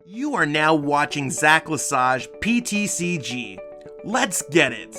You are now watching Zach Lesage PTCG. Let's get it!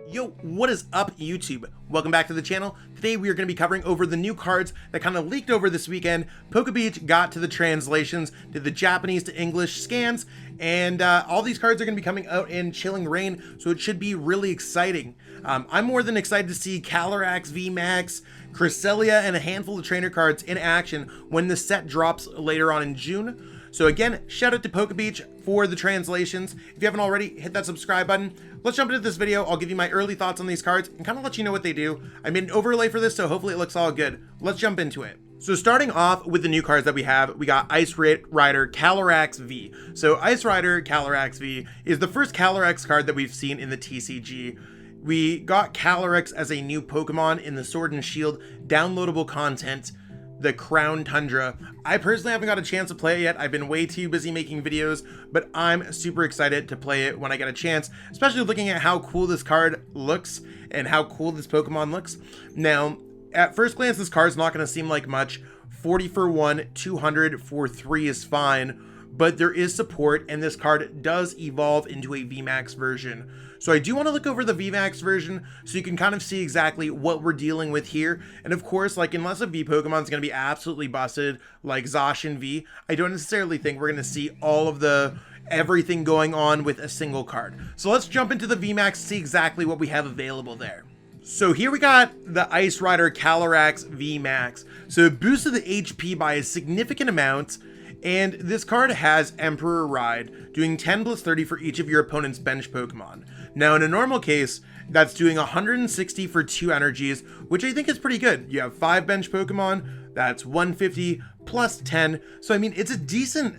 Yo, what is up YouTube? Welcome back to the channel. Today we are going to be covering over the new cards that kind of leaked over this weekend. PokeBeach got to the translations, did the Japanese to English scans, and all these cards are going to be coming out in Chilling Reign, so it should be really exciting. I'm more than excited to see Calyrex VMAX, Cresselia, and a handful of trainer cards in action when the set drops later on in June. So again, shout out to PokeBeach for the translations. If you haven't already, hit that subscribe button. Let's jump into this video. I'll give you my early thoughts on these cards and kind of let you know what they do. I made an overlay for this, so hopefully it looks all good. Let's jump into it. So starting off with the new cards that we have, we got Ice Rider Calyrex V. So Ice Rider Calyrex V is the first Calyrex card that we've seen in the TCG. We got Calyrex as a new Pokemon in the Sword and Shield downloadable content, the Crown Tundra. I personally haven't got a chance to play it yet. I've been way too busy making videos, but I'm super excited to play it when I get a chance, especially looking at how cool this card looks and how cool this Pokemon looks. Now, at first glance, this card's not going to seem like much. 40 for 1, 200 for 3 is fine, but there is support, and this card does evolve into a VMAX version. So I do want to look over the VMAX version so you can kind of see exactly what we're dealing with here. And of course, like, unless a V Pokemon is going to be absolutely busted like Zacian V, I don't necessarily think we're going to see all of the everything going on with a single card. So let's jump into the VMAX to see exactly what we have available there. So here we got the Ice Rider Calyrex VMAX. So it boosted the HP by a significant amount, and this card has Emperor Ride, doing 10 plus 30 for each of your opponent's bench Pokemon. Now in a normal case, that's doing 160 for 2 energies, which I think is pretty good. You have 5 bench Pokemon, that's 150 plus 10. So I mean, it's a decent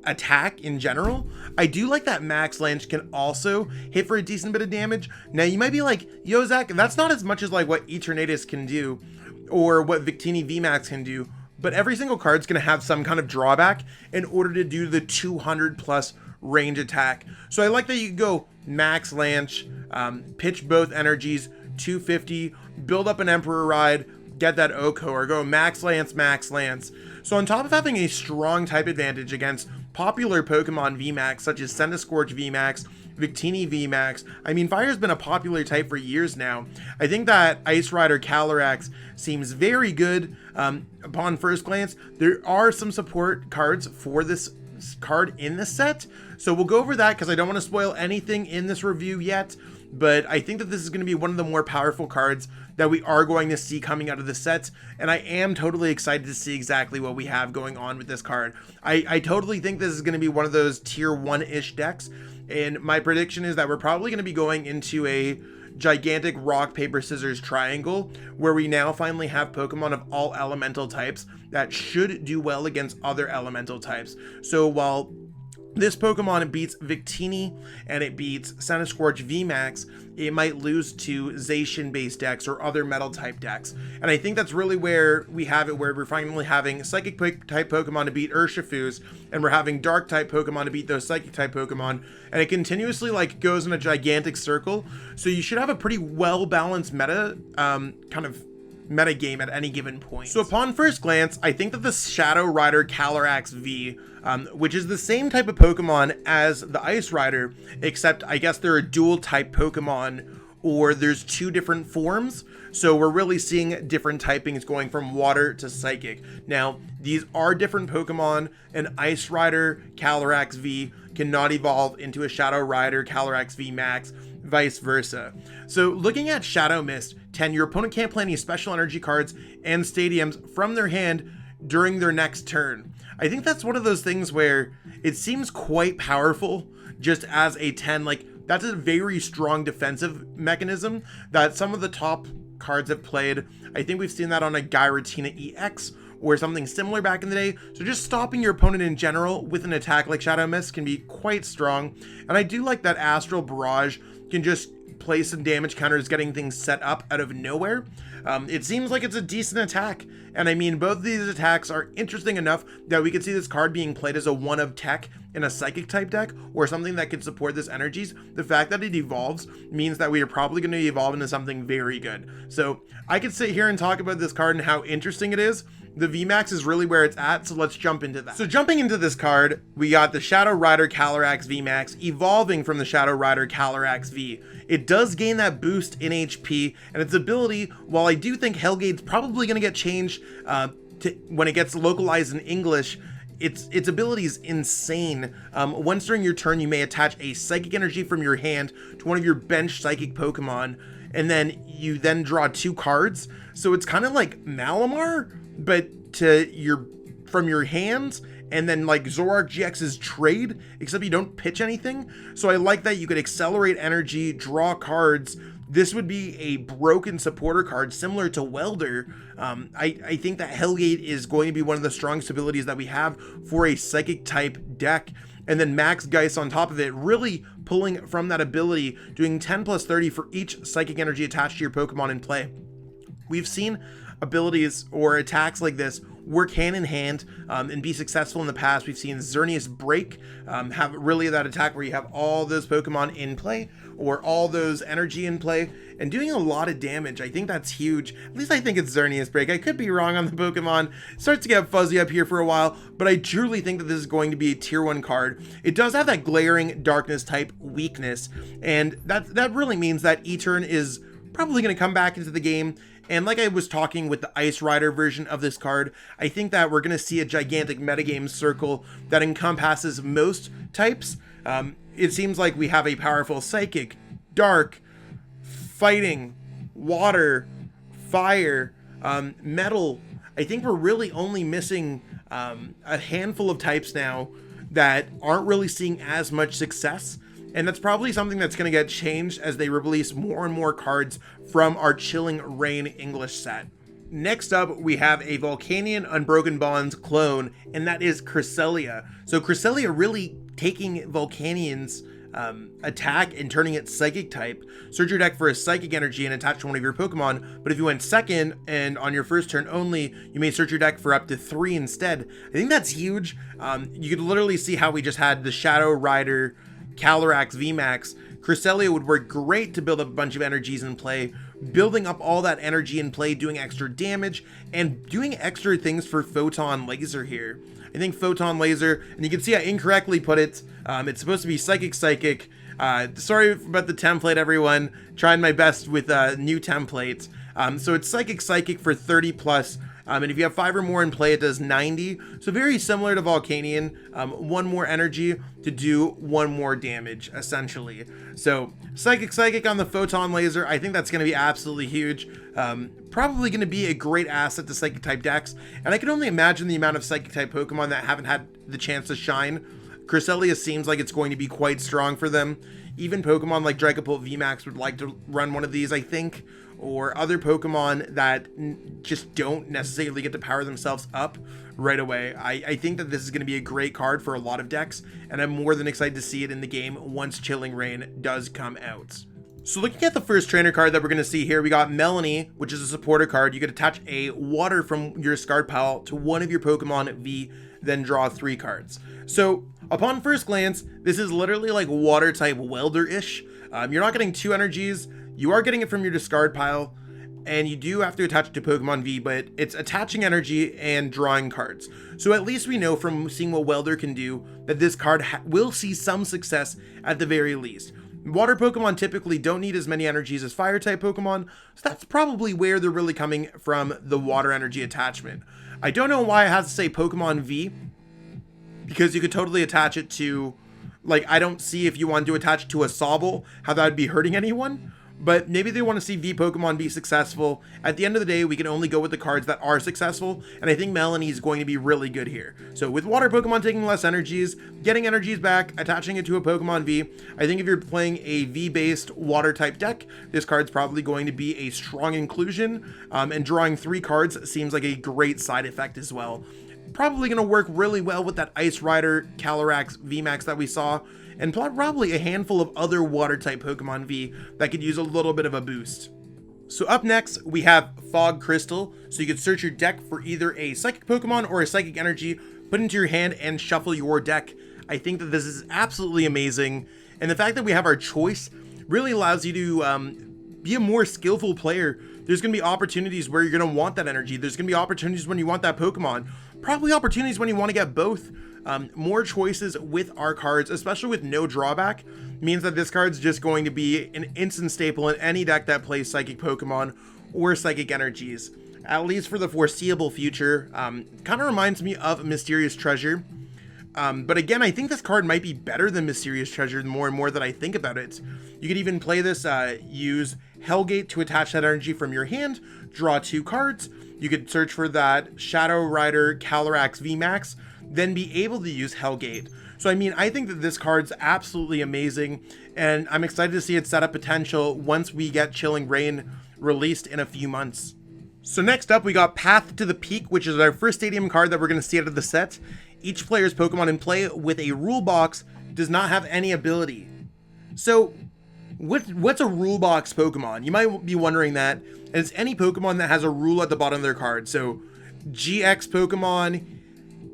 attack in general. I do like that Max Lance can also hit for a decent bit of damage. Now you might be like, yo Zach, that's not as much as like what Eternatus can do or what Victini VMAX can do, but every single card's going to have some kind of drawback in order to do the 200 plus range attack. So I like that you can go Max Lance, pitch both energies, 250, build up an Emperor Ride, get that Oko, or go Max Lance, Max Lance. So on top of having a strong type advantage against popular Pokemon VMAX such as Scorch VMAX, Victini VMAX, I mean, fire's been a popular type for years now. I think that Ice Rider Calyrex seems very good upon first glance. There are some support cards for this card in the set, so we'll go over that because I don't want to spoil anything in this review yet, but I think that this is going to be one of the more powerful cards that we are going to see coming out of the set, and I am totally excited to see exactly what we have going on with this card. I totally think this is going to be one of those tier 1-ish decks, and my prediction is that we're probably going to be going into a gigantic rock, paper, scissors triangle where we now finally have Pokemon of all elemental types that should do well against other elemental types. So while this Pokemon beats Victini and it beats Scorch VMAX, it might lose to Zacian based decks or other metal type decks. And I think that's really where we have it, where we're finally having Psychic type Pokemon to beat Urshifus, and we're having Dark type Pokemon to beat those Psychic type Pokemon. And it continuously like goes in a gigantic circle. So you should have a pretty well balanced meta kind of meta game at any given point. So upon first glance, I think that the Shadow Rider Calyrex V, which is the same type of Pokemon as the Ice Rider, except I guess they're a dual type Pokemon, or there's 2 different forms. So we're really seeing different typings going from water to psychic. Now, these are different Pokemon, and Ice Rider Calyrex V cannot evolve into a Shadow Rider Calyrex V Max, vice versa. So looking at Shadow Mist, 10, your opponent can't play any special energy cards and stadiums from their hand during their next turn. I think that's one of those things where it seems quite powerful just as a 10. Like, that's a very strong defensive mechanism that some of the top cards have played. I think we've seen that on a Giratina EX or something similar back in the day. So just stopping your opponent in general with an attack like Shadow Mist can be quite strong. And I do like that Astral Barrage can just play some damage counters, getting things set up out of nowhere. It seems like it's a decent attack, and I mean, both of these attacks are interesting enough that we could see this card being played as a 1 of tech in a psychic type deck, or something that could support this energies. The fact that it evolves means that we are probably going to evolve into something very good. So I could sit here and talk about this card and how interesting it is, the VMAX is really where it's at, so let's jump into that. So jumping into this card, we got the Shadow Rider Calyrex VMAX evolving from the Shadow Rider Calyrex V. It does gain that boost in HP, and its ability, while I do think Hellgate's probably going to get changed when it gets localized in English, its ability is insane. Once during your turn, you may attach a Psychic Energy from your hand to one of your bench Psychic Pokemon, and then you then draw 2 cards. So it's kind of like Malamar, but from your hands, and then like Zoroark GX's trade, except you don't pitch anything. So I like that you could accelerate energy, draw cards. This would be a broken supporter card similar to Welder. I think that Hellgate is going to be one of the strongest abilities that we have for a Psychic type deck. And then Max Geist on top of it, really pulling from that ability, doing 10 plus 30 for each Psychic Energy attached to your Pokemon in play. We've seen abilities or attacks like this work hand in hand and be successful in the past. We've seen Xerneas Break have really that attack where you have all those Pokemon in play or all those energy in play and doing a lot of damage. I think that's huge. At least I think it's Xerneas Break. I could be wrong on the Pokemon. It starts to get fuzzy up here for a while, but I truly think that this is going to be a tier 1 card. It does have that glaring darkness type weakness, and that really means that E-Turn is probably going to come back into the game. And like I was talking with the Ice Rider version of this card, I think that we're going to see a gigantic metagame circle that encompasses most types. It seems like we have a powerful Psychic, Dark, Fighting, Water, Fire, Metal. I think we're really only missing a handful of types now that aren't really seeing as much success. And that's probably something that's going to get changed as they release more and more cards from our Chilling Reign English set. Next up, we have a Volcanion Unbroken Bonds clone, and that is Cresselia. So Cresselia really taking Volcanion's attack and turning it Psychic type. Search your deck for a Psychic Energy and attach to one of your Pokemon, but if you went second and on your first turn only, you may search your deck for up to 3 instead. I think that's huge. You could literally see how we just had the Shadow Rider Calyrex VMAX. Cresselia would work great to build up a bunch of energies in play, building up all that energy in play, doing extra damage, and doing extra things for Photon Laser here. I think Photon Laser, and you can see I incorrectly put it, it's supposed to be Psychic Psychic. Sorry about the template, everyone. Trying my best with new templates. So it's Psychic Psychic for 30 plus. And if you have 5 or more in play, it does 90. So very similar to Volcanion, 1 more energy to do 1 more damage, essentially. So Psychic Psychic on the Photon Laser, I think that's going to be absolutely huge. Probably going to be a great asset to Psychic type decks. And I can only imagine the amount of Psychic type Pokemon that haven't had the chance to shine. Cresselia seems like it's going to be quite strong for them. Even Pokemon like Dragapult VMAX would like to run one of these, I think. Or other Pokemon that just don't necessarily get to power themselves up right away. I think that this is going to be a great card for a lot of decks, and I'm more than excited to see it in the game once Chilling Reign does come out. So looking at the first trainer card that we're going to see here, we got Melony, which is a supporter card. You could attach a water from your discard pile to one of your Pokemon V, then draw 3 cards. So upon first glance, this is literally like water type Welder-ish. You're not getting 2 energies. You are getting it from your discard pile, and you do have to attach it to Pokemon V, but it's attaching energy and drawing cards. So at least we know from seeing what Welder can do that this card will see some success at the very least. Water Pokemon typically don't need as many energies as Fire type Pokemon, so that's probably where they're really coming from, the water energy attachment. I don't know why it has to say Pokemon V, because you could totally attach it to, like, I don't see if you want to attach it to a Sobble, how that would be hurting anyone. But maybe they want to see V Pokemon be successful. At the end of the day, we can only go with the cards that are successful, and I think Melony is going to be really good here. So with Water Pokemon taking less energies, getting energies back, attaching it to a Pokemon V, I think if you're playing a V-based Water type deck, this card's probably going to be a strong inclusion, and drawing 3 cards seems like a great side effect as well. Probably going to work really well with that Ice Rider Calyrex VMAX that we saw, and probably a handful of other water type Pokemon V that could use a little bit of a boost. So up next, we have Fog Crystal. So you could search your deck for either a Psychic Pokemon or a Psychic Energy, put into your hand and shuffle your deck. I think that this is absolutely amazing. And the fact that we have our choice really allows you to be a more skillful player. There's going to be opportunities where you're going to want that energy. There's going to be opportunities when you want that Pokemon. Probably opportunities when you want to get both. More choices with our cards, especially with no drawback, means that this card's just going to be an instant staple in any deck that plays Psychic Pokemon or Psychic Energies, at least for the foreseeable future. Kind of reminds me of Mysterious Treasure. But again, I think this card might be better than Mysterious Treasure the more and more that I think about it. You could even play this, use Hellgate to attach that energy from your hand, draw 2 cards. You could search for that Shadow Rider Calyrex VMAX, then be able to use Hellgate. So I mean, I think that this card's absolutely amazing, and I'm excited to see its setup potential once we get Chilling Reign released in a few months. So next up, we got Path to the Peak, which is our first stadium card that we're going to see out of the set. Each player's Pokemon in play with a rule box does not have any ability. So what's a rule box Pokemon? You might be wondering that. And it's any Pokemon that has a rule at the bottom of their card. So GX Pokemon,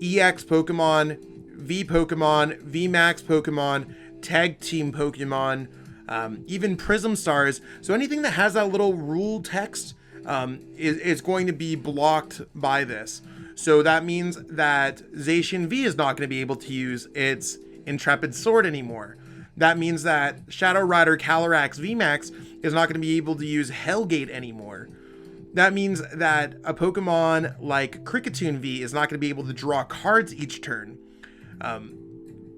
EX Pokemon, V Pokemon, VMAX Pokemon, Tag Team Pokemon, even Prism Stars. So anything that has that little rule text is going to be blocked by this. So that means that Zacian V is not going to be able to use its Intrepid Sword anymore. That means that Shadow Rider Calyrex VMAX is not going to be able to use Hellgate anymore. That means that a Pokemon like Kricketune V is not going to be able to draw cards each turn.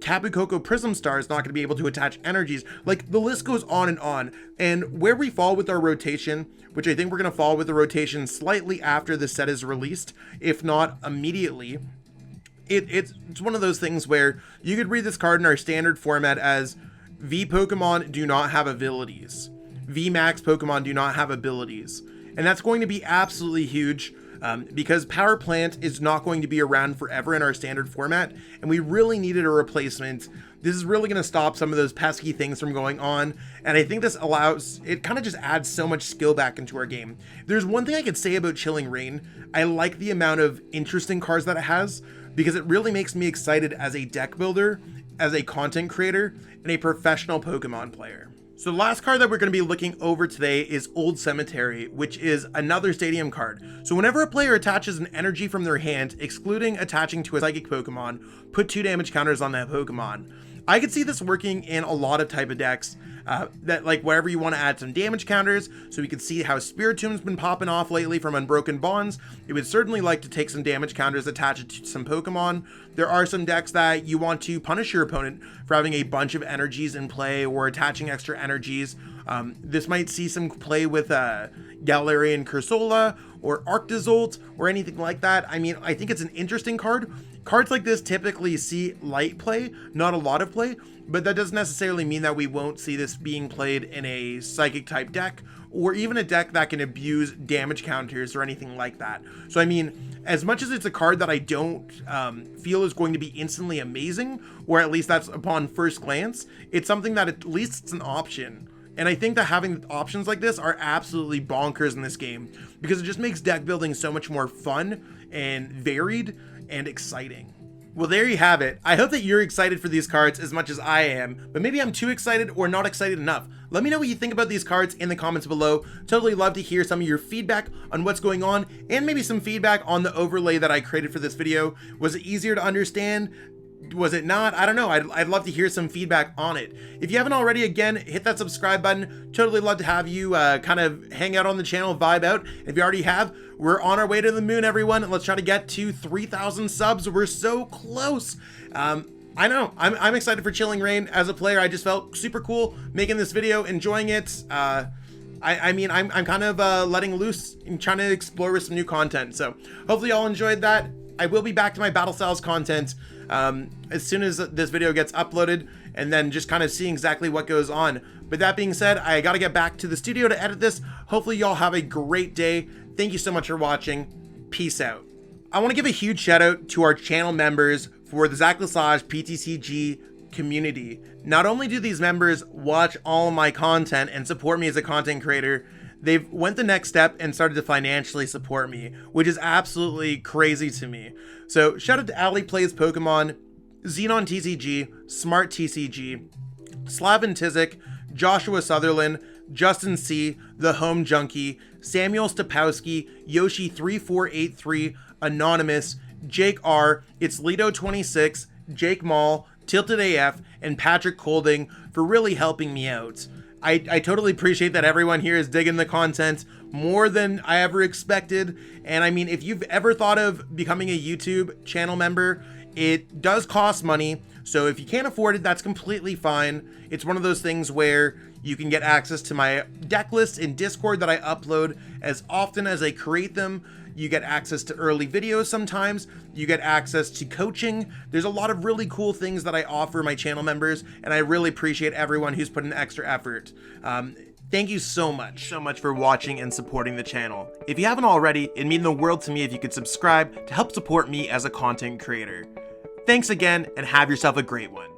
Tapu Koko Prism Star is not going to be able to attach energies. Like, the list goes on. And where we fall with our rotation, which I think we're going to fall with the rotation slightly after the set is released, if not immediately, it's one of those things where you could read this card in our standard format as V Pokemon do not have abilities. VMAX Pokemon do not have abilities. And that's going to be absolutely huge. Because Power Plant is not going to be around forever in our standard format, and we really needed a replacement. This is really going to stop some of those pesky things from going on, and I think this allows, it kind of just adds so much skill back into our game. There's one thing I could say about Chilling Reign. I like the amount of interesting cards that it has, because it really makes me excited as a deck builder, as a content creator, and a professional Pokemon player. So the last card that we're going to be looking over today is Old Cemetery, which is another stadium card. So whenever a player attaches an energy from their hand, excluding attaching to a psychic Pokemon, put 2 damage counters on that Pokemon. I could see this working in a lot of type of decks, that like wherever you want to add some damage counters. So we can see how Spiritomb's been popping off lately from Unbroken Bonds. It would certainly like to take some damage counters, attach it to some Pokemon. There are some decks that you want to punish your opponent for having a bunch of energies in play or attaching extra energies. This might see some play with Galarian Cursola or Arctozolt or anything like that. I mean, I think it's an interesting card. Cards like this typically see light play, not a lot of play, but that doesn't necessarily mean that we won't see this being played in a psychic type deck, or even a deck that can abuse damage counters or anything like that. So I mean, as much as it's a card that I don't feel is going to be instantly amazing, or at least that's upon first glance, it's something that at least it's an option. And I think that having options like this are absolutely bonkers in this game, because it just makes deck building so much more fun and varied and exciting. Well, there you have it. I hope that you're excited for these cards as much as I am, but maybe I'm too excited or not excited enough. Let me know what you think about these cards in the comments below. Totally love to hear some of your feedback on what's going on, and maybe some feedback on the overlay that I created for this video. Was it easier to understand? Was it not? I don't know. I'd love to hear some feedback on it. If you haven't already, again, hit that subscribe button. Totally love to have you kind of hang out on the channel, vibe out. If you already have, we're on our way to the moon, everyone. Let's try to get to 3,000 subs. We're so close. I know. I'm excited for Chilling Reign. As a player, I just felt super cool making this video, enjoying it. I mean, I'm kind of letting loose and trying to explore with some new content. So hopefully y'all enjoyed that. I will be back to my Battle Styles content as soon as this video gets uploaded, and then just kind of seeing exactly what goes on. But that being said, I got to get back to the studio to edit this. Hopefully y'all have a great day. Thank you so much for watching. Peace out. I want to give a huge shout out to our channel members for the Zaclosage PTCG community. Not only do these members watch all of my content and support me as a content creator, they've went the next step and started to financially support me, which is absolutely crazy to me. So shout out to Ali Plays Pokemon, Xenon TCG, Smart TCG, Slavin Tizik, Joshua Sutherland, Justin C, The Home Junkie, Samuel Stapowski, Yoshi3483, Anonymous, Jake R, It's Lido26, Jake Mall, Tilted AF, and Patrick Colding for really helping me out. I totally appreciate that everyone here is digging the content more than I ever expected. And I mean, if you've ever thought of becoming a YouTube channel member, it does cost money. So if you can't afford it, that's completely fine. It's one of those things where you can get access to my deck lists in Discord that I upload as often as I create them. You get access to early videos sometimes. You get access to coaching. There's a lot of really cool things that I offer my channel members, and I really appreciate everyone who's put in extra effort. Thank you so much for watching and supporting the channel. If you haven't already, it'd mean the world to me if you could subscribe to help support me as a content creator. Thanks again, and have yourself a great one.